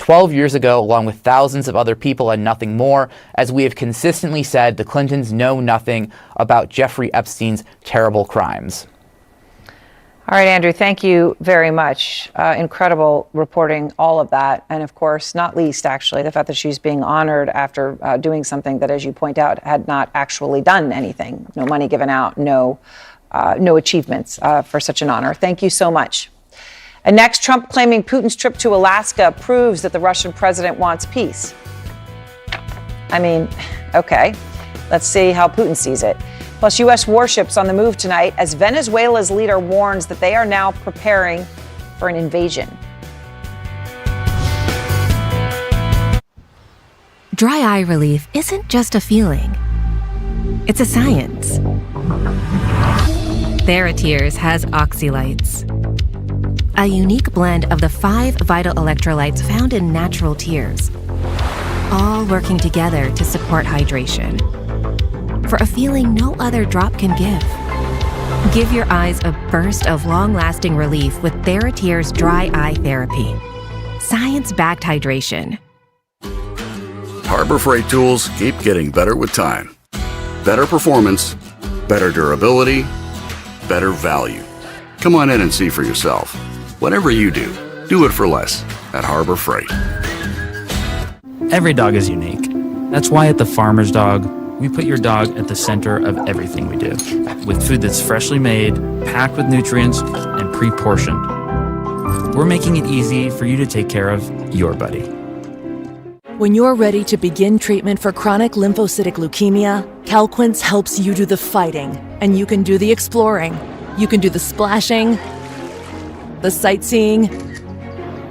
12 years ago, along with thousands of other people, and nothing more. As we have consistently said, the Clintons know nothing about Jeffrey Epstein's terrible crimes. All right, Andrew, thank you very much. Incredible reporting all of that. And of course, not least, actually, the fact that she's being honored after doing something that, as you point out, had not actually done anything. No money given out, no achievements for such an honor. Thank you so much. And next, Trump claiming Putin's trip to Alaska proves that the Russian president wants peace. I mean, okay, let's see how Putin sees it. Plus, U.S. warships on the move tonight as Venezuela's leader warns that they are now preparing for an invasion. Dry eye relief isn't just a feeling. It's a science. TheraTears has oxylights, a unique blend of the 5 vital electrolytes found in natural tears, all working together to support hydration. For a feeling no other drop can give. Give your eyes a burst of long-lasting relief with TheraTears Dry Eye Therapy. Science-backed hydration. Harbor Freight tools keep getting better with time. Better performance, better durability, better value. Come on in and see for yourself. Whatever you do it for less at Harbor Freight. Every dog is unique. That's why at The Farmer's Dog, we put your dog at the center of everything we do, with food that's freshly made, packed with nutrients, and pre-portioned. We're making it easy for you to take care of your buddy. When you're ready to begin treatment for chronic lymphocytic leukemia, Calquence helps you do the fighting, and you can do the exploring. You can do the splashing, the sightseeing,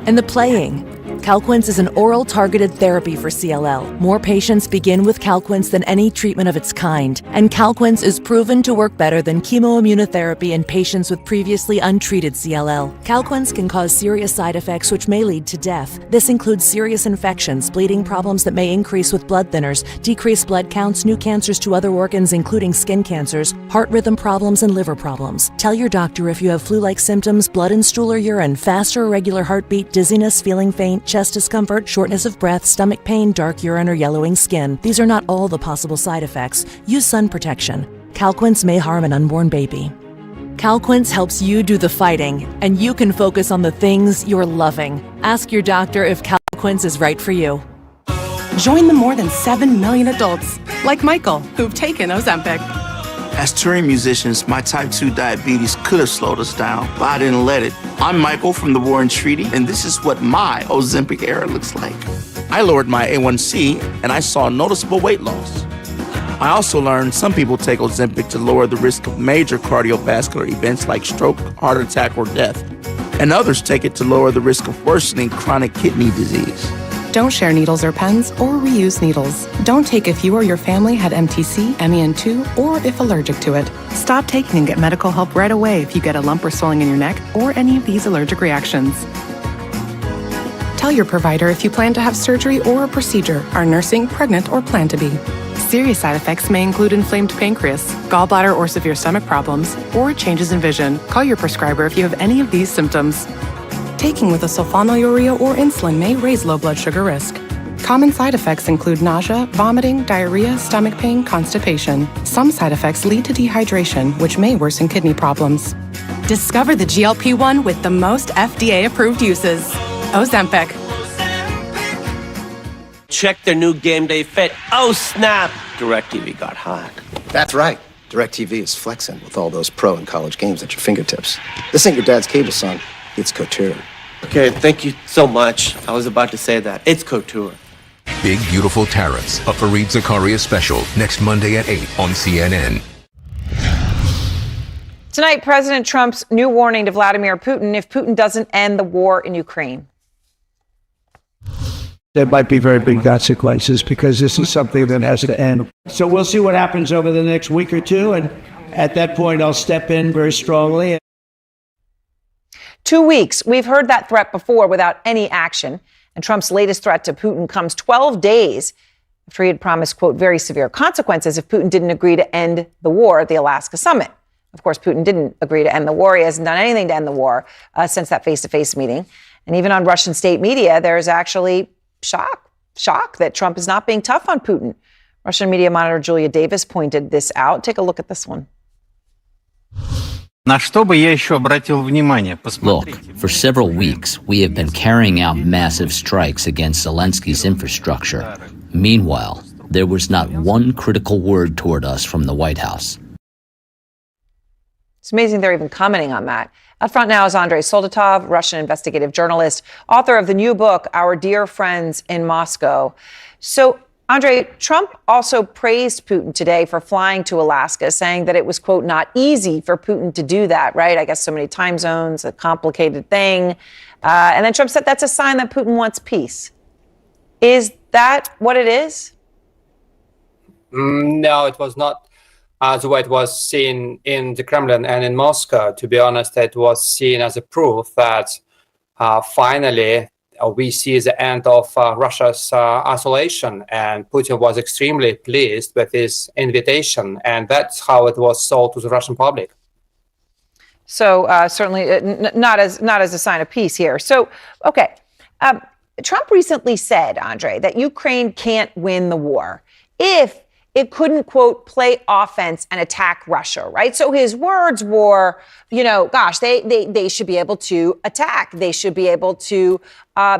and the playing. Calquence is an oral targeted therapy for CLL. More patients begin with Calquence than any treatment of its kind, and Calquence is proven to work better than chemoimmunotherapy in patients with previously untreated CLL. Calquence can cause serious side effects which may lead to death. This includes serious infections, bleeding problems that may increase with blood thinners, decreased blood counts, new cancers to other organs including skin cancers, heart rhythm problems, and liver problems. Tell your doctor if you have flu-like symptoms, blood in stool or urine, fast or irregular heartbeat, dizziness, feeling faint, chest discomfort, shortness of breath, stomach pain, dark urine, or yellowing skin. These are not all the possible side effects. Use sun protection. Calquence may harm an unborn baby. Calquence helps you do the fighting, and you can focus on the things you're loving. Ask your doctor if Calquence is right for you. Join the more than 7 million adults, like Michael, who've taken Ozempic. As touring musicians, my type 2 diabetes could have slowed us down, but I didn't let it. I'm Michael from the Warren Treaty, and this is what my Ozempic era looks like. I lowered my A1C, and I saw noticeable weight loss. I also learned some people take Ozempic to lower the risk of major cardiovascular events like stroke, heart attack, or death, and others take it to lower the risk of worsening chronic kidney disease. Don't share needles or pens or reuse needles. Don't take if you or your family had MTC, MEN2, or if allergic to it. Stop taking and get medical help right away if you get a lump or swelling in your neck or any of these allergic reactions. Tell your provider if you plan to have surgery or a procedure, are nursing, pregnant, or plan to be. Serious side effects may include inflamed pancreas, gallbladder or severe stomach problems, or changes in vision. Call your prescriber if you have any of these symptoms. Taking with a sulfonylurea or insulin may raise low blood sugar risk. Common side effects include nausea, vomiting, diarrhea, stomach pain, constipation. Some side effects lead to dehydration, which may worsen kidney problems. Discover the GLP-1 with the most FDA-approved uses. Ozempic. Check their new game day fit. Oh, snap! DirecTV got hot. That's right. DirecTV is flexing with all those pro and college games at your fingertips. This ain't your dad's cable, son. It's Couture. Okay, thank you so much. I was about to say that. It's Couture. Big Beautiful Tariffs, a Fareed Zakaria special, next Monday at 8 on CNN. Tonight, President Trump's new warning to Vladimir Putin if Putin doesn't end the war in Ukraine. There might be very big consequences because this is something that has to end. So we'll see what happens over the next week or two. And at that point, I'll step in very strongly. 2 weeks. We've heard that threat before without any action. And Trump's latest threat to Putin comes 12 days after he had promised, quote, very severe consequences if Putin didn't agree to end the war at the Alaska summit. Of course, Putin didn't agree to end the war. He hasn't done anything to end the war since that face-to-face meeting. And even on Russian state media, there's actually shock that Trump is not being tough on Putin. Russian media monitor Julia Davis pointed this out. Take a look at this one. Look, for several weeks, we have been carrying out massive strikes against Zelensky's infrastructure. Meanwhile, there was not one critical word toward us from the White House. It's amazing they're even commenting on that. Up front now is Andrei Soldatov, Russian investigative journalist, author of the new book, Our Dear Friends in Moscow. So, Andrei, Trump also praised Putin today for flying to Alaska, saying that it was, quote, not easy for Putin to do that, right? I guess so many time zones, a complicated thing. And then Trump said that's a sign that Putin wants peace. Is that what it is? No, it was not the way it was seen in the Kremlin and in Moscow. To be honest, it was seen as a proof that finally we see the end of Russia's isolation, and Putin was extremely pleased with his invitation, and that's how it was sold to the Russian public. So certainly not as a sign of peace here. So, okay. Trump recently said, Andrei, that Ukraine can't win the war if it couldn't, quote, play offense and attack Russia, right? So his words were, they should be able to attack. They should be able to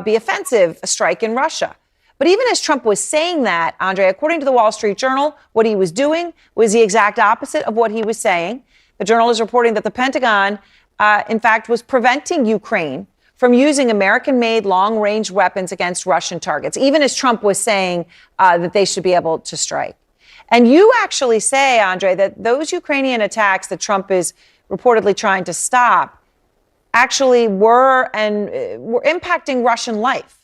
be offensive, a strike in Russia. But even as Trump was saying that, Andrei, according to the Wall Street Journal, what he was doing was the exact opposite of what he was saying. The Journal is reporting that the Pentagon, in fact, was preventing Ukraine from using American-made long-range weapons against Russian targets, even as Trump was saying that they should be able to strike. And you actually say, Andrei, that those Ukrainian attacks that Trump is reportedly trying to stop actually were impacting Russian life.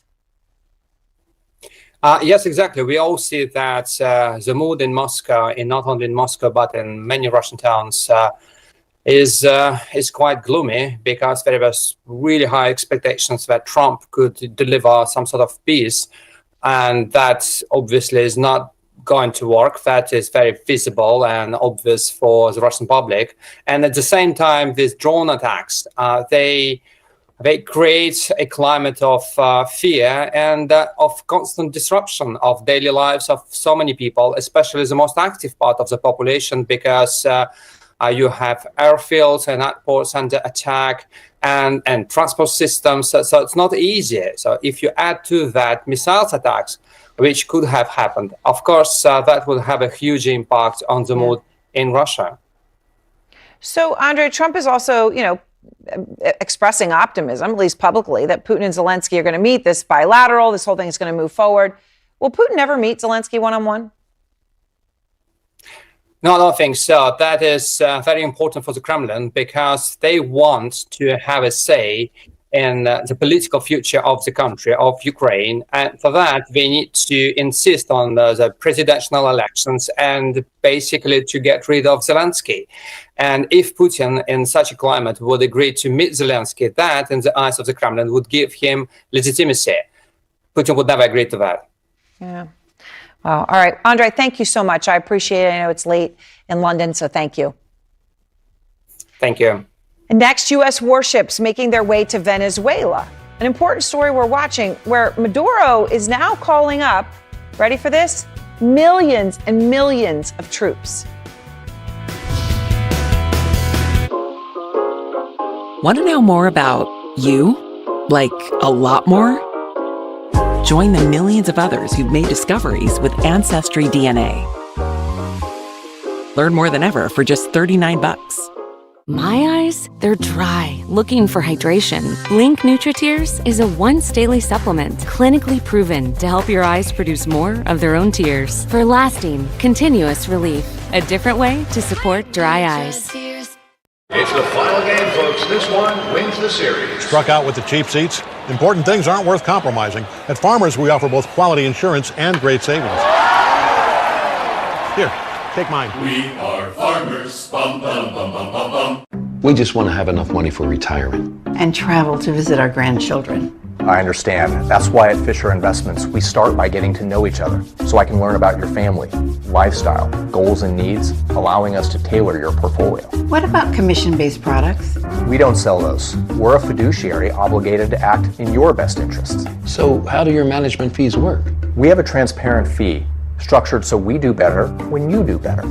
Yes, exactly. We all see that the mood in Moscow, and not only in Moscow, but in many Russian towns, is quite gloomy, because there was really high expectations that Trump could deliver some sort of peace. And that obviously is not going to work. That is very visible and obvious for the Russian public. And at the same time, these drone attacks, they create a climate of fear and of constant disruption of daily lives of so many people, especially the most active part of the population, because you have airfields and airports under attack and transport systems. So it's not easy. So if you add to that missiles attacks, which could have happened, of course, that would have a huge impact on the mood in Russia. So, Andrei, Trump is also, expressing optimism, at least publicly, that Putin and Zelensky are going to meet. This bilateral, this whole thing is going to move forward. Will Putin ever meet Zelensky one-on-one? No, I don't think so. That is very important for the Kremlin, because they want to have a say in the political future of the country, of Ukraine. And for that, they need to insist on the presidential elections and basically to get rid of Zelensky. And if Putin, in such a climate, would agree to meet Zelensky, that, in the eyes of the Kremlin, would give him legitimacy. Putin would never agree to that. Yeah. Wow. All right. Andrei, thank you so much. I appreciate it. I know it's late in London, so thank you. Thank you. Next, U.S. warships making their way to Venezuela. An important story we're watching, where Maduro is now calling up, ready for this, millions and millions of troops. Want to know more about you? Like a lot more? Join the millions of others who've made discoveries with Ancestry DNA. Learn more than ever for just $39. My eyes, they're dry, looking for hydration. Blink NutriTears is a once-daily supplement, clinically proven to help your eyes produce more of their own tears for lasting, continuous relief. A different way to support dry eyes. It's the final game, folks. This one wins the series. Struck out with the cheap seats? Important things aren't worth compromising. At Farmers, we offer both quality insurance and great savings. Here, take mine. We are farmers. Bum, bum, bum, bum, bum, bum. We just want to have enough money for retirement. And travel to visit our grandchildren. I understand. That's why at Fisher Investments, we start by getting to know each other so I can learn about your family, lifestyle, goals and needs, allowing us to tailor your portfolio. What about commission-based products? We don't sell those. We're a fiduciary obligated to act in your best interests. So how do your management fees work? We have a transparent fee structured so we do better when you do better.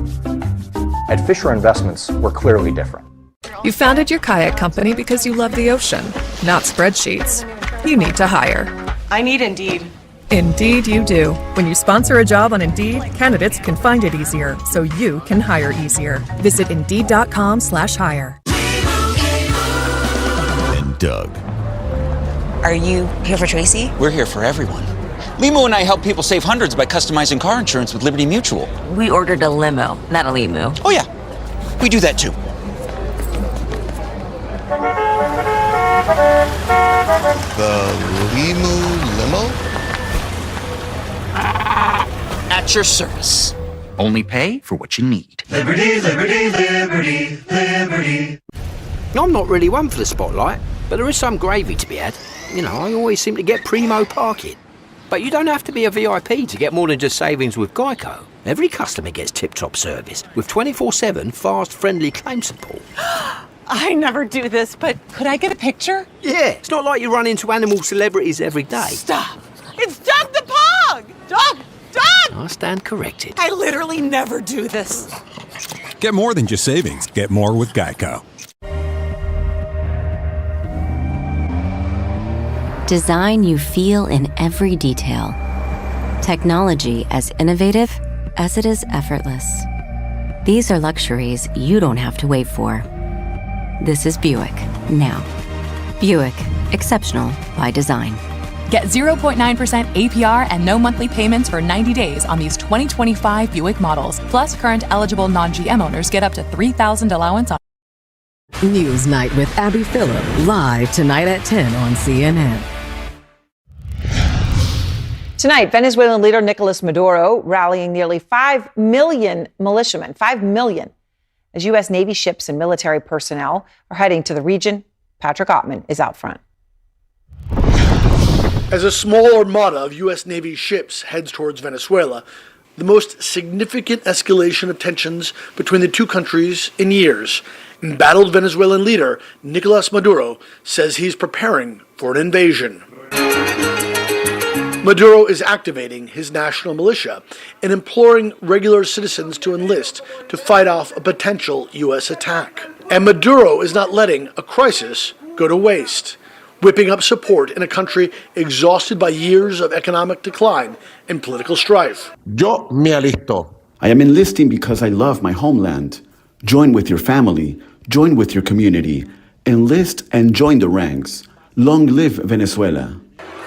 At Fisher Investments, we're clearly different. You founded your kayak company because you love the ocean, not spreadsheets. You need to hire. I need Indeed. Indeed you do. When you sponsor a job on Indeed, candidates can find it easier, so you can hire easier. Visit Indeed.com/hire. And Doug. Are you here for Tracy? We're here for everyone. Limo and I help people save hundreds by customizing car insurance with Liberty Mutual. We ordered a limo, not a limo. Oh yeah, we do that too. The limo? At your service. Only pay for what you need. Liberty, liberty, liberty, liberty. I'm not really one for the spotlight, but there is some gravy to be had. You know, I always seem to get primo parking. But you don't have to be a VIP to get more than just savings with Geico. Every customer gets tip-top service with 24/7 fast, friendly claim support. I never do this, but could I get a picture? Yeah, it's not like you run into animal celebrities every day. Stop! It's Doug the Pug! Doug! I stand corrected. I literally never do this. Get more than just savings. Get more with Geico. Design you feel in every detail. Technology as innovative as it is effortless. These are luxuries you don't have to wait for. This is Buick, now. Buick, exceptional by design. Get 0.9% APR and no monthly payments for 90 days on these 2025 Buick models. Plus, current eligible non-GM owners get up to $3,000 allowance on Newsnight with Abby Phillip, live tonight at 10 on CNN. Tonight, Venezuelan leader Nicolas Maduro rallying nearly 5 million militiamen, 5 million, as U.S. Navy ships and military personnel are heading to the region. Patrick Ottman is out front. As a small armada of U.S. Navy ships heads towards Venezuela, the most significant escalation of tensions between the two countries in years, embattled Venezuelan leader Nicolas Maduro says he's preparing for an invasion. Maduro is activating his national militia and imploring regular citizens to enlist to fight off a potential U.S. attack. And Maduro is not letting a crisis go to waste, whipping up support in a country exhausted by years of economic decline and political strife. Yo me alisto. I am enlisting because I love my homeland. Join with your family, join with your community, enlist and join the ranks. Long live Venezuela.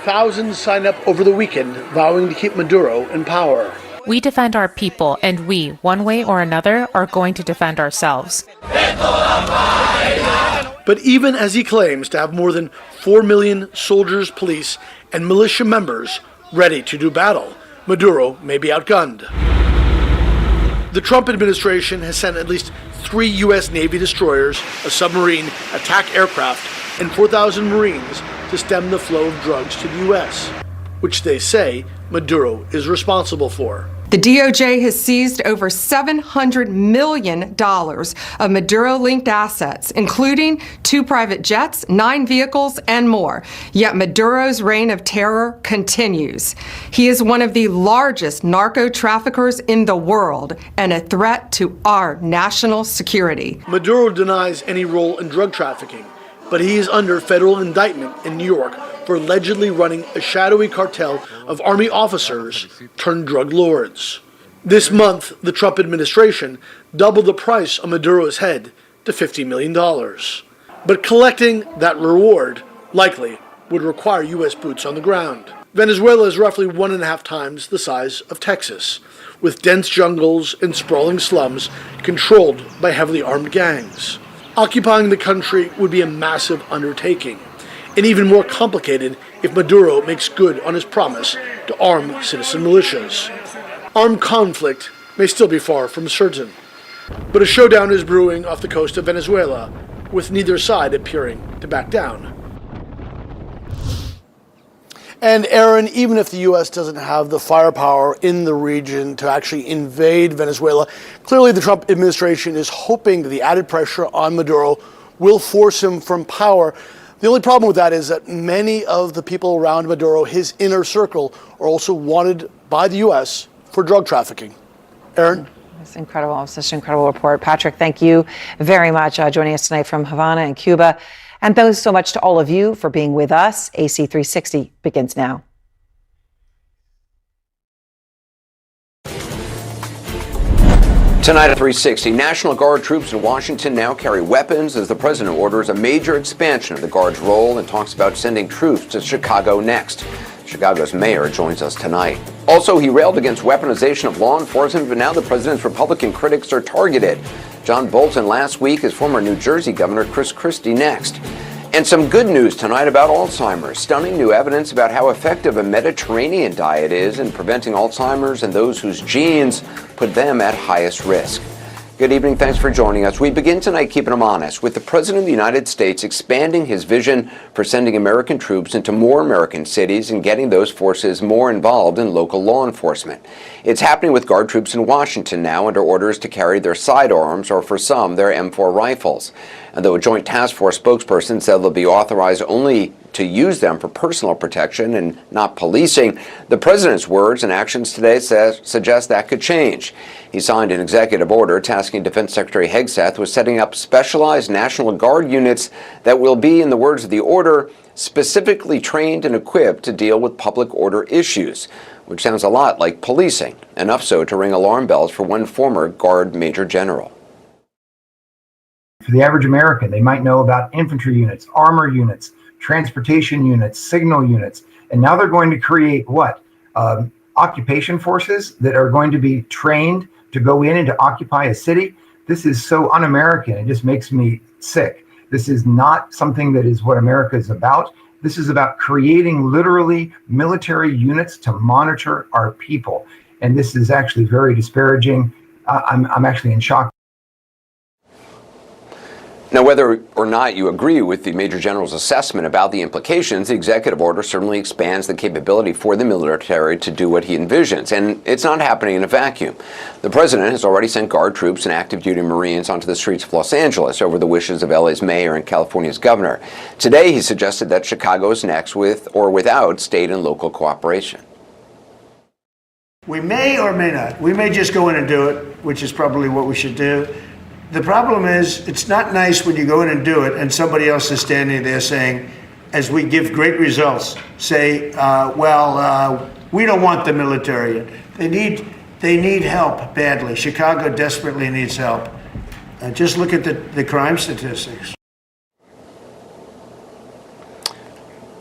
Thousands signed up over the weekend, vowing to keep Maduro in power. We defend our people, and we, one way or another, are going to defend ourselves. But even as he claims to have more than 4 million soldiers, police, and militia members ready to do battle, Maduro may be outgunned. The Trump administration has sent at least 3 U.S. Navy destroyers, a submarine, attack aircraft, and 4,000 Marines to stem the flow of drugs to the U.S., which they say Maduro is responsible for. The DOJ has seized over $700 million of Maduro-linked assets, including 2 private jets, 9 vehicles, and more. Yet Maduro's reign of terror continues. He is one of the largest narco-traffickers in the world and a threat to our national security. Maduro denies any role in drug trafficking, but he is under federal indictment in New York for allegedly running a shadowy cartel of army officers turned drug lords. This month, the Trump administration doubled the price on Maduro's head to $50 million. But collecting that reward likely would require U.S. boots on the ground. Venezuela is roughly 1.5 times the size of Texas, with dense jungles and sprawling slums controlled by heavily armed gangs. Occupying the country would be a massive undertaking, and even more complicated if Maduro makes good on his promise to arm citizen militias. Armed conflict may still be far from certain, but a showdown is brewing off the coast of Venezuela, with neither side appearing to back down. And Aaron, even if the U.S. doesn't have the firepower in the region to actually invade Venezuela, clearly the Trump administration is hoping that the added pressure on Maduro will force him from power. The only problem with that is that many of the people around Maduro, his inner circle, are also wanted by the U.S. for drug trafficking. Aaron? It's incredible. It's such an incredible report. Patrick, thank you very much joining us tonight from Havana in Cuba. And thanks so much to all of you for being with us. AC 360 begins now. Tonight at 360, National Guard troops in Washington now carry weapons as the president orders a major expansion of the Guard's role and talks about sending troops to Chicago next. Chicago's mayor joins us tonight. Also, he railed against weaponization of law enforcement, but now the president's Republican critics are targeted. John Bolton last week, his former New Jersey Governor Chris Christie next. And some good news tonight about Alzheimer's. Stunning new evidence about how effective a Mediterranean diet is in preventing Alzheimer's and those whose genes put them at highest risk. Good evening. Thanks for joining us. We begin tonight keeping them honest with the President of the United States expanding his vision for sending American troops into more American cities and getting those forces more involved in local law enforcement. It's happening with Guard troops in Washington now under orders to carry their sidearms or for some their M4 rifles. And though a Joint Task Force spokesperson said they'll be authorized only to use them for personal protection and not policing, the president's words and actions today suggest that could change. He signed an executive order tasking Defense Secretary Hegseth with setting up specialized National Guard units that will be, in the words of the order, specifically trained and equipped to deal with public order issues, which sounds a lot like policing, enough so to ring alarm bells for one former Guard Major General. For the average American, they might know about infantry units, armor units, transportation units, signal units, and now they're going to create what? Occupation forces that are going to be trained to go in and to occupy a city. This is so un-American. It just makes me sick. This is not something that is what America is about. This is about creating literally military units to monitor our people. And this is actually very disparaging. I'm actually in shock. Now, whether or not you agree with the Major General's assessment about the implications, the executive order certainly expands the capability for the military to do what he envisions, and it's not happening in a vacuum. The president has already sent Guard troops and active duty Marines onto the streets of Los Angeles over the wishes of LA's mayor and California's governor. Today, he suggested that Chicago is next with or without state and local cooperation. We may or may not. We may just go in and do it, which is probably what we should do. The problem is, it's not nice when you go in and do it and somebody else is standing there saying, as we give great results, say, we don't want the military. They need help badly. Chicago desperately needs help. Just look at the crime statistics.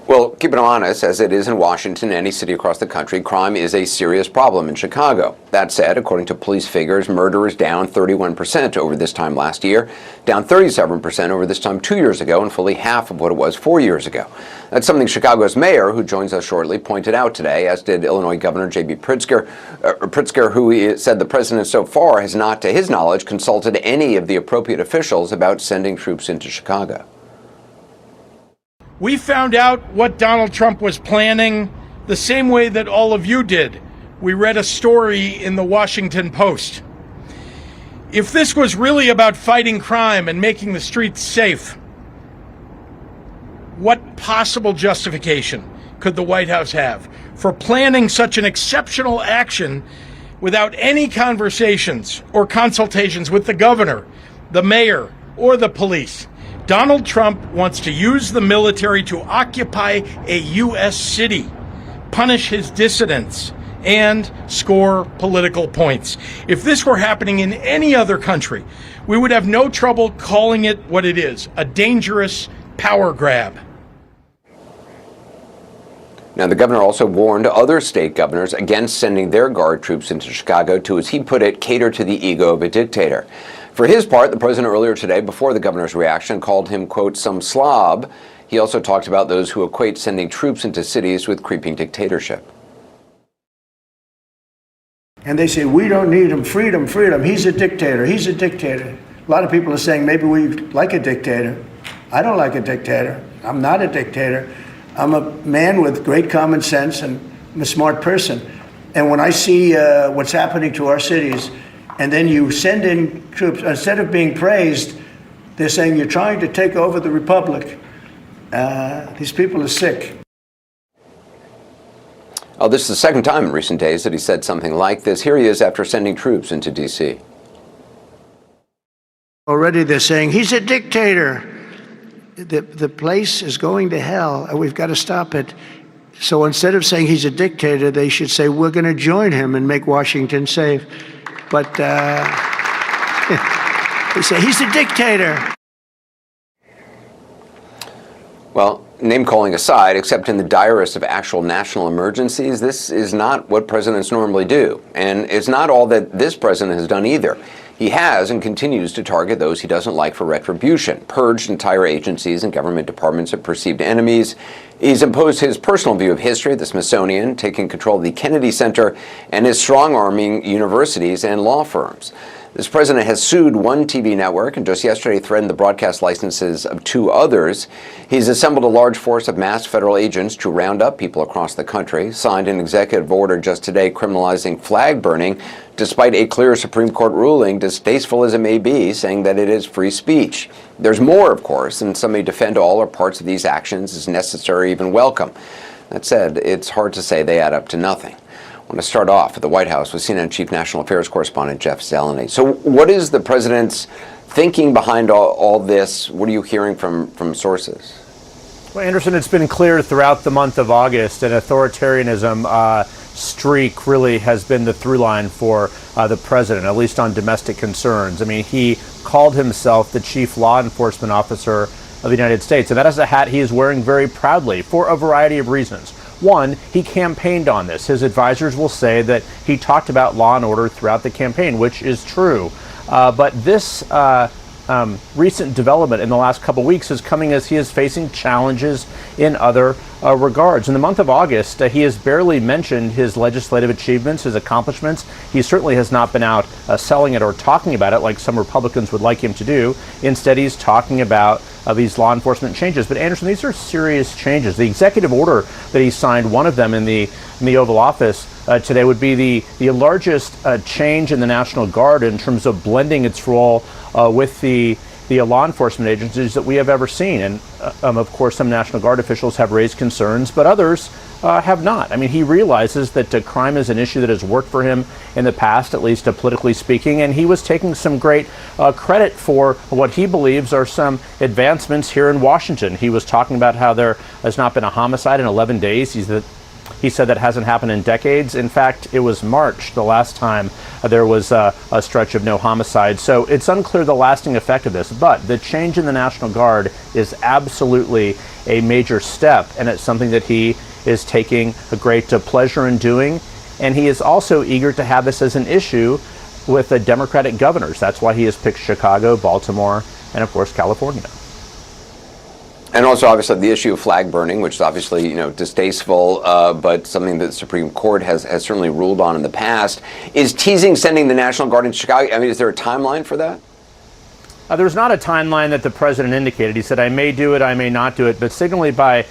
Well, keep it honest, as it is in Washington and any city across the country, crime is a serious problem in Chicago. That said, according to police figures, murder is down 31% over this time last year, down 37% over this time 2 years ago, and fully half of what it was 4 years ago. That's something Chicago's mayor, who joins us shortly, pointed out today, as did Illinois Governor J.B. Pritzker, who said the president so far has not, to his knowledge, consulted any of the appropriate officials about sending troops into Chicago. We found out what Donald Trump was planning the same way that all of you did. We read a story in the Washington Post. If this was really about fighting crime and making the streets safe, what possible justification could the White House have for planning such an exceptional action without any conversations or consultations with the governor, the mayor, or the police? Donald Trump wants to use the military to occupy a U.S. city, punish his dissidents, and score political points. If this were happening in any other country, we would have no trouble calling it what it is, a dangerous power grab. Now, the governor also warned other state governors against sending their Guard troops into Chicago to, as he put it, cater to the ego of a dictator. For his part, the president earlier today, before the governor's reaction, called him, quote, some slob. He also talked about those who equate sending troops into cities with creeping dictatorship. And they say, we don't need him, freedom, freedom. He's a dictator, he's a dictator. A lot of people are saying maybe we like a dictator. I don't like a dictator. I'm not a dictator. I'm a man with great common sense, and I'm a smart person. And when I see what's happening to our cities, and then you send in troops, instead of being praised, they're saying you're trying to take over the republic. These people are sick. Oh, this is the second time in recent days that he said something like this. Here he is after sending troops into D.C. Already they're saying, he's a dictator. The place is going to hell, and we've got to stop it. So instead of saying he's a dictator, they should say, we're going to join him and make Washington safe. But they say, he's a dictator. Well, name-calling aside, except in the direst of actual national emergencies, this is not what presidents normally do. And it's not all that this president has done either. He has and continues to target those he doesn't like for retribution, purged entire agencies and government departments of perceived enemies. He's imposed his personal view of history, the Smithsonian, taking control of the Kennedy Center, and is strong-arming universities and law firms. This president has sued one TV network and just yesterday threatened the broadcast licenses of 2 others. He's assembled a large force of masked federal agents to round up people across the country, signed an executive order just today criminalizing flag burning, despite a clear Supreme Court ruling, distasteful as it may be, saying that it is free speech. There's more, of course, and some may defend all or parts of these actions as necessary, even welcome. That said, it's hard to say they add up to nothing. I want to start off at the White House with CNN Chief National Affairs Correspondent Jeff Zeleny. So what is the president's thinking behind all this? What are you hearing from sources? Well, Anderson, it's been clear throughout the month of August that authoritarianism streak really has been the through line for the president, at least on domestic concerns. I mean, he called himself the chief law enforcement officer of the United States, and that is a hat he is wearing very proudly for a variety of reasons. One, he campaigned on this. His advisors will say that he talked about law and order throughout the campaign, which is true. But this recent development in the last couple weeks is coming as he is facing challenges in other regards. In the month of August, he has barely mentioned his legislative achievements, his accomplishments. He certainly has not been out selling it or talking about it like some Republicans would like him to do. Instead, he's talking about these law enforcement changes. But Anderson, these are serious changes. The executive order that he signed, one of them in the Oval Office today, would be the largest change in the National Guard in terms of blending its role with the law enforcement agencies that we have ever seen. And of course, some National Guard officials have raised concerns, but others have not. I mean, he realizes that crime is an issue that has worked for him in the past, at least politically speaking, and he was taking some great credit for what he believes are some advancements here in Washington. He was talking about how there has not been a homicide in 11 days. He said that hasn't happened in decades. In fact, it was March the last time there was a stretch of no homicide. So it's unclear the lasting effect of this. But the change in the National Guard is absolutely a major step, and it's something that he is taking a great pleasure in doing. And he is also eager to have this as an issue with the Democratic governors. That's why he has picked Chicago, Baltimore, and of course, California. And also, obviously, the issue of flag burning, which is obviously, distasteful, but something that the Supreme Court has certainly ruled on in the past. Is teasing sending the National Guard in Chicago? I mean, is there a timeline for that? There's not a timeline that the president indicated. He said, I may do it, I may not do it, but signaling by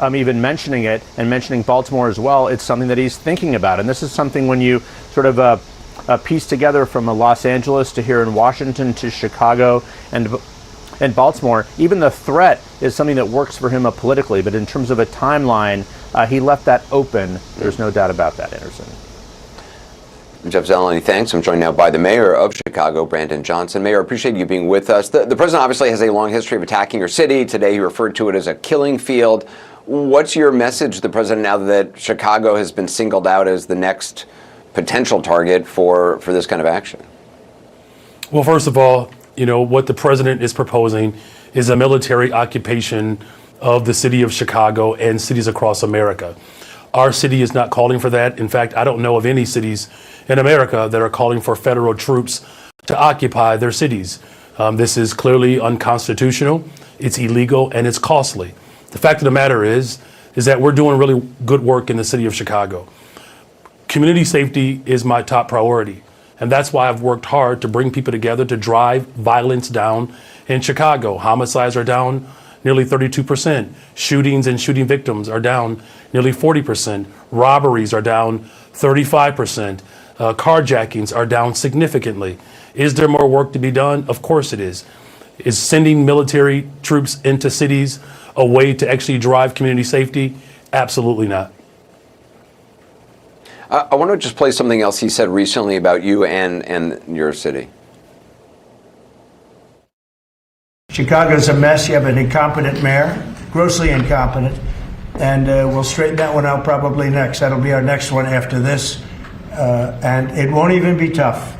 even mentioning it and mentioning Baltimore as well, it's something that he's thinking about. And this is something when you sort of piece together from Los Angeles to here in Washington to Chicago and Baltimore, even the threat is something that works for him politically. But in terms of a timeline, he left that open. There's no doubt about that, Anderson. Jeff Zeleny, thanks. I'm joined now by the mayor of Chicago, Brandon Johnson. Mayor, I appreciate you being with us. The president obviously has a long history of attacking your city. Today he referred to it as a killing field. What's your message to the president now that Chicago has been singled out as the next potential target for this kind of action? Well, first of all, what the president is proposing is a military occupation of the city of Chicago and cities across America. Our city is not calling for that. In fact, I don't know of any cities in America that are calling for federal troops to occupy their cities. This is clearly unconstitutional, it's illegal, and it's costly. The fact of the matter is that we're doing really good work in the city of Chicago. Community safety is my top priority. And that's why I've worked hard to bring people together to drive violence down in Chicago. Homicides are down nearly 32%. Shootings and shooting victims are down nearly 40%. Robberies are down 35%. Carjackings are down significantly. Is there more work to be done? Of course it is. Is sending military troops into cities a way to actually drive community safety? Absolutely not. I want to just play something else he said recently about you and your city. Chicago's a mess. You have an incompetent mayor, grossly incompetent, and we'll straighten that one out probably next. That'll be our next one after this, and it won't even be tough.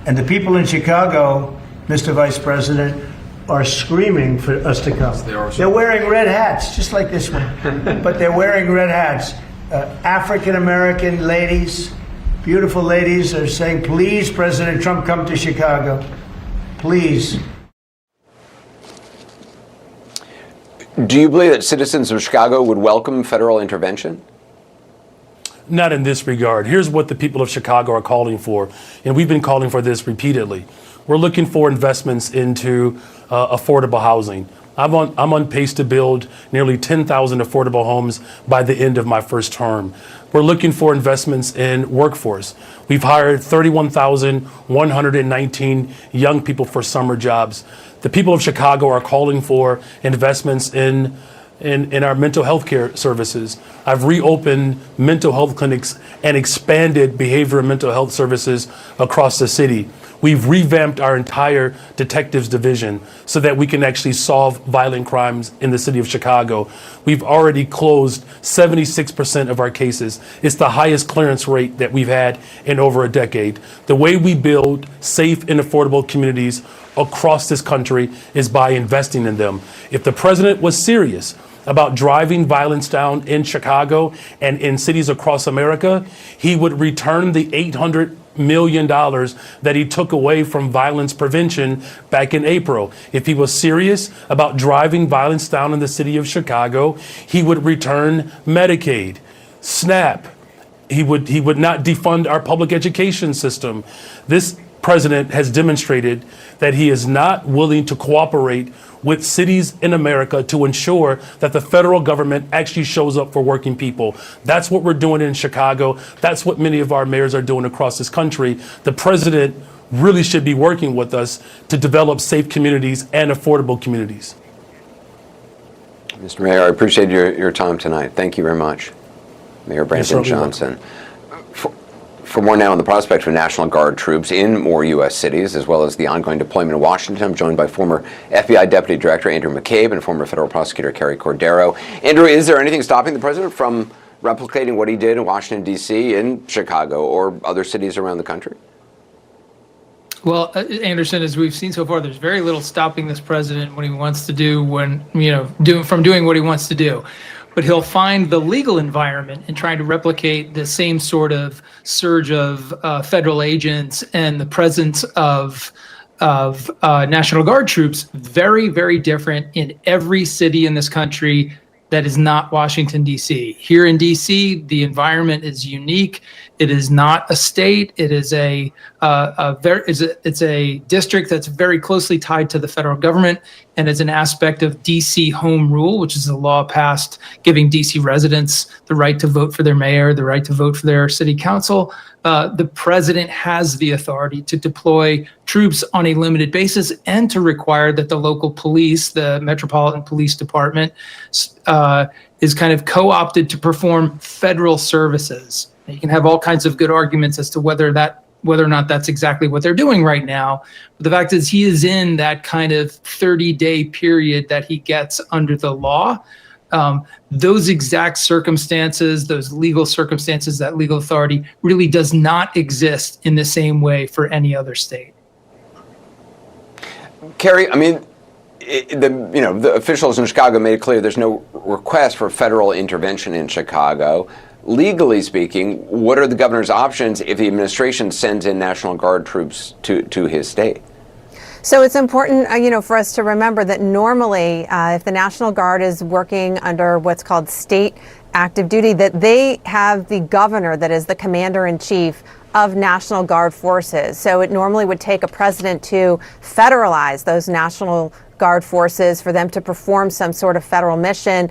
And the people in Chicago, Mr. Vice President, are screaming for us to come. They're wearing red hats, just like this one, but they're wearing red hats. African-American ladies, beautiful ladies, are saying, please, President Trump, come to Chicago. Please. Do you believe that citizens of Chicago would welcome federal intervention? Not in this regard. Here's what the people of Chicago are calling for, and we've been calling for this repeatedly. We're looking for investments into affordable housing. I'm on pace to build nearly 10,000 affordable homes by the end of my first term. We're looking for investments in workforce. We've hired 31,119 young people for summer jobs. The people of Chicago are calling for investments in our mental health care services. I've reopened mental health clinics and expanded behavioral and mental health services across the city. We've revamped our entire detectives division so that we can actually solve violent crimes in the city of Chicago. We've already closed 76% of our cases. It's the highest clearance rate that we've had in over a decade. The way we build safe and affordable communities across this country is by investing in them. If the president was serious about driving violence down in Chicago and in cities across America, he would return the $800 million that he took away from violence prevention back in April. If he was serious about driving violence down in the city of Chicago, he would return Medicaid, SNAP. He would not defund our public education system. This president has demonstrated that he is not willing to cooperate with cities in America to ensure that the federal government actually shows up for working people. That's what we're doing in Chicago. That's what many of our mayors are doing across this country. The president really should be working with us to develop safe communities and affordable communities. Mr. Mayor, I appreciate your time tonight. Thank you very much. Mayor Brandon Johnson. For more now on the prospect of National Guard troops in more U.S. cities, as well as the ongoing deployment in Washington, I'm joined by former FBI Deputy Director Andrew McCabe and former federal prosecutor Carrie Cordero. Andrew, is there anything stopping the president from replicating what he did in Washington, D.C., in Chicago, or other cities around the country? Well, Anderson, as we've seen so far, there's very little stopping this president when he wants to do, from doing what he wants to do. But he'll find the legal environment in trying to replicate the same sort of surge of federal agents and the presence of National Guard troops very, very different in every city in this country that is not Washington, D.C. Here in D.C., the environment is unique. It is not a state. It is it's a district that's very closely tied to the federal government, and is an aspect of D.C. Home Rule, which is a law passed giving D.C. residents the right to vote for their mayor, the right to vote for their city council. The president has the authority to deploy troops on a limited basis and to require that the local police, the Metropolitan Police Department, is kind of co-opted to perform federal services. You can have all kinds of good arguments as to whether or not that's exactly what they're doing right now. But the fact is, he is in that kind of 30-day period that he gets under the law. Those exact circumstances, those legal circumstances, that legal authority really does not exist in the same way for any other state. Carrie, I mean, the officials in Chicago made it clear there's no request for federal intervention in Chicago. Legally speaking, what are the governor's options if the administration sends in National Guard troops to his state? So it's important, for us to remember that normally, if the National Guard is working under what's called state active duty, that they have the governor that is the commander-in-chief of National Guard forces. So it normally would take a president to federalize those National Guard forces, for them to perform some sort of federal mission,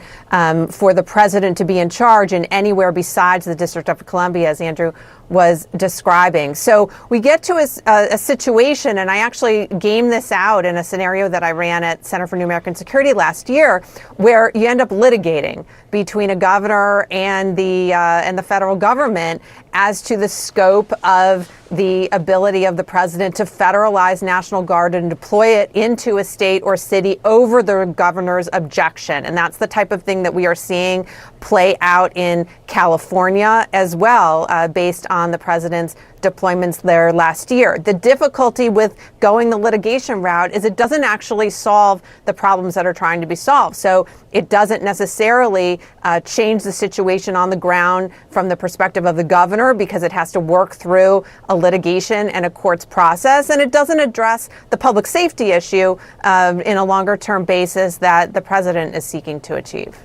for the president to be in charge in anywhere besides the District of Columbia, as Andrew was describing. So we get to a situation, and I actually gamed this out in a scenario that I ran at Center for New American Security last year, where you end up litigating between a governor and the federal government as to the scope of the ability of the president to federalize National Guard and deploy it into a state or city over the governor's objection. And that's the type of thing that we are seeing play out in California as well, based on the president's deployments there last year. The difficulty with going the litigation route is it doesn't actually solve the problems that are trying to be solved. So it doesn't necessarily change the situation on the ground from the perspective of the governor, because it has to work through a litigation and a court's process. And it doesn't address the public safety issue in a longer term basis that the president is seeking to achieve.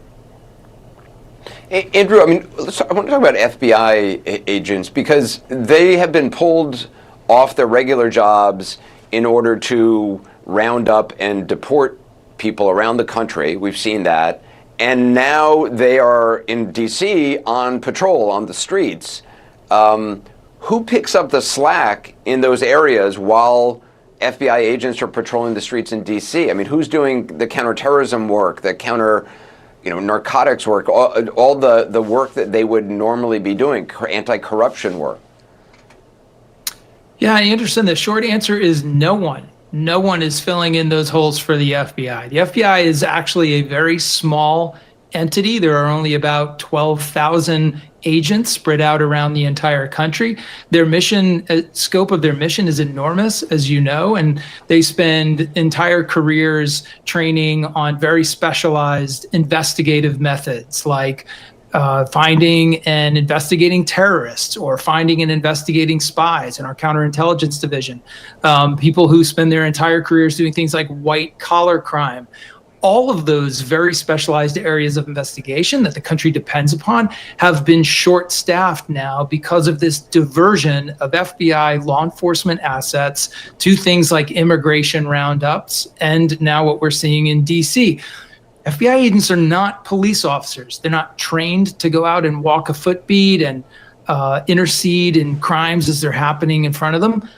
Andrew, I want to talk about FBI agents, because they have been pulled off their regular jobs in order to round up and deport people around the country. We've seen that. And now they are in D.C. on patrol on the streets. Who picks up the slack in those areas while FBI agents are patrolling the streets in D.C.? Who's doing the counterterrorism work, the narcotics work, all the work that they would normally be doing, anti-corruption work? Yeah, Anderson, the short answer is no one. No one is filling in those holes for the FBI. The FBI is actually a very small entity. There are only about 12,000 agents spread out around the entire country. Their mission, scope of their mission is enormous, as you know, and they spend entire careers training on very specialized investigative methods, like finding and investigating terrorists, or finding and investigating spies in our counterintelligence division. People who spend their entire careers doing things like white collar crime. All of those very specialized areas of investigation that the country depends upon have been short-staffed now because of this diversion of FBI law enforcement assets to things like immigration roundups, and now what we're seeing in DC. FBI agents are not police officers. They're not trained to go out and walk a footbeat and intercede in crimes as they're happening in front of them.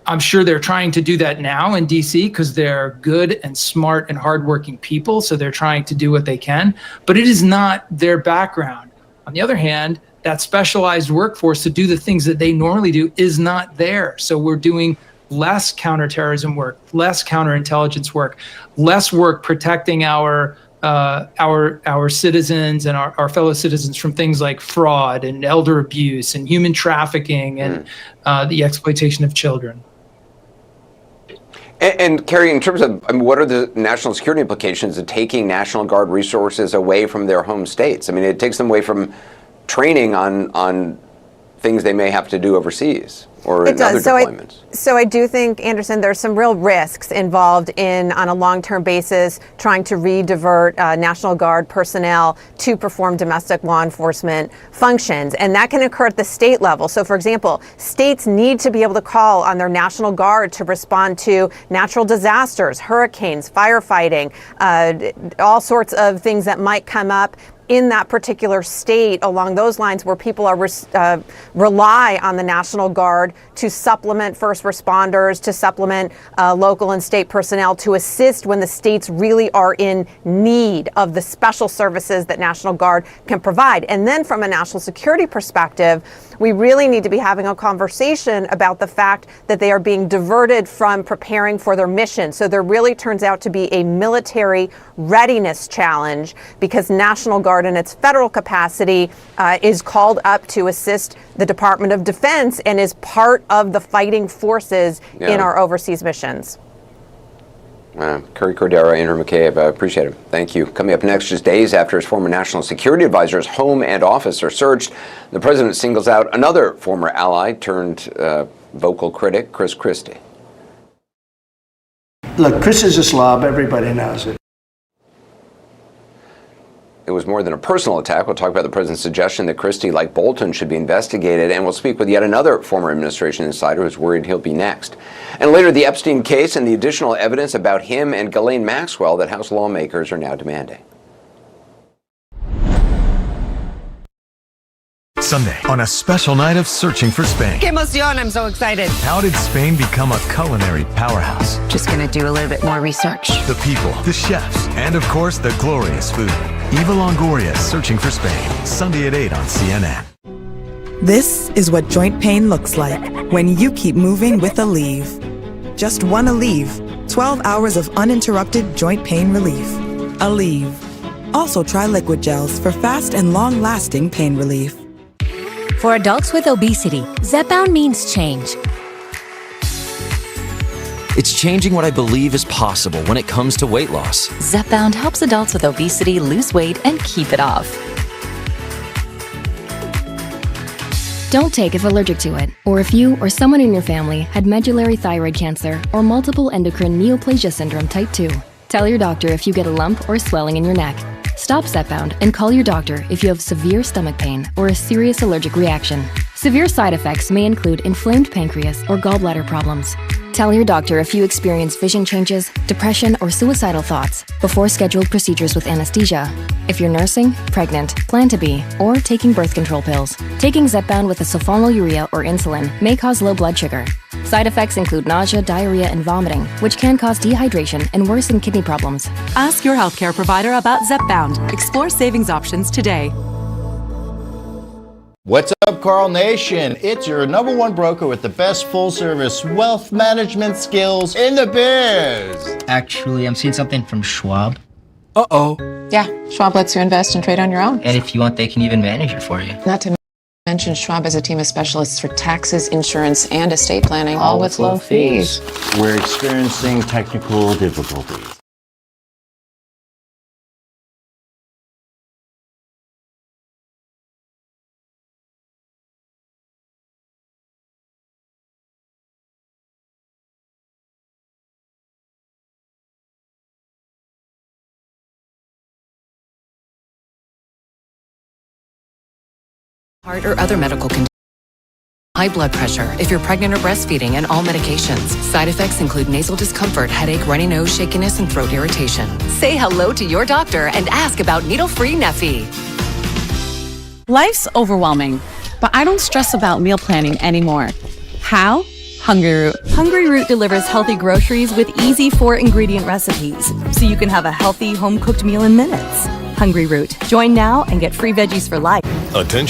I'm sure they're trying to do that now in DC because they're good and smart and hardworking people, so they're trying to do what they can, but it is not their background. On the other hand, that specialized workforce to do the things that they normally do is not there. So we're doing less counterterrorism work, less counterintelligence work, less work protecting our citizens and our fellow citizens from things like fraud and elder abuse and human trafficking and the exploitation of children. And Carrie, in terms of what are the national security implications of taking National Guard resources away from their home states? It takes them away from training on things they may have to do overseas or in other deployments. So I do think, Anderson, there's some real risks involved in, on a long-term basis, trying to re-divert National Guard personnel to perform domestic law enforcement functions. And that can occur at the state level. So, for example, states need to be able to call on their National Guard to respond to natural disasters, hurricanes, firefighting, all sorts of things that might come up in that particular state along those lines, where people are rely on the National Guard to supplement first responders, to supplement local and state personnel, to assist when the states really are in need of the special services that National Guard can provide. And then from a national security perspective, we really need to be having a conversation about the fact that they are being diverted from preparing for their mission. So there really turns out to be a military readiness challenge, because National Guard in its federal capacity is called up to assist the Department of Defense and is part of the fighting forces in our overseas missions. Carrie Cordero, Andrew McCabe, I appreciate it. Thank you. Coming up next, just days after his former national security advisor's home and office are searched, the president singles out another former ally turned vocal critic, Chris Christie. Look, Chris is a slob. Everybody knows it. it was more than a personal attack. We'll talk about the president's suggestion that Christie, like Bolton, should be investigated. And we'll speak with yet another former administration insider who's worried he'll be next. And later, the Epstein case and the additional evidence about him and Ghislaine Maxwell that House lawmakers are now demanding. Sunday, on a special night of Searching for Spain. ¡Qué emoción! I'm so excited. How did Spain become a culinary powerhouse? Just gonna do a little bit more research. The people, the chefs, and of course, the glorious food. Eva Longoria, Searching for Spain. Sunday at 8 on CNN. This is what joint pain looks like when you keep moving with Aleve. Just one Aleve. 12 hours of uninterrupted joint pain relief. Aleve. Also try liquid gels for fast and long-lasting pain relief. For adults with obesity, Zepbound means change. It's changing what I believe is possible when it comes to weight loss. Zepbound helps adults with obesity lose weight and keep it off. Don't take if allergic to it, or if you or someone in your family had medullary thyroid cancer or multiple endocrine neoplasia syndrome type 2. Tell your doctor if you get a lump or swelling in your neck. Stop Zepbound and call your doctor if you have severe stomach pain or a serious allergic reaction. Severe side effects may include inflamed pancreas or gallbladder problems. Tell your doctor if you experience vision changes, depression, or suicidal thoughts before scheduled procedures with anesthesia. If you're nursing, pregnant, plan to be, or taking birth control pills. Taking Zepbound with a sulfonylurea or insulin may cause low blood sugar. Side effects include nausea, diarrhea, and vomiting, which can cause dehydration and worsen kidney problems. Ask your healthcare provider about Zepbound. Explore savings options today. What's up, Carl Nation? It's your #1 broker with the best full-service wealth management skills in the biz. Actually, I'm seeing something from Schwab. Uh-oh. Yeah, Schwab lets you invest and trade on your own. And if you want, they can even manage it for you. Not to mention, Schwab has a team of specialists for taxes, insurance, and estate planning, all with low fees. We're experiencing technical difficulties. Heart or other medical conditions. High blood pressure if you're pregnant or breastfeeding, and all medications. Side effects include nasal discomfort, headache, runny nose, shakiness, and throat irritation. Say hello to your doctor and ask about needle-free Neffy. Life's overwhelming, but I don't stress about meal planning anymore. How? Hungry Root. Hungry Root delivers healthy groceries with easy 4-ingredient recipes, so you can have a healthy home-cooked meal in minutes. Hungry Root. Join now and get free veggies for life. Attention.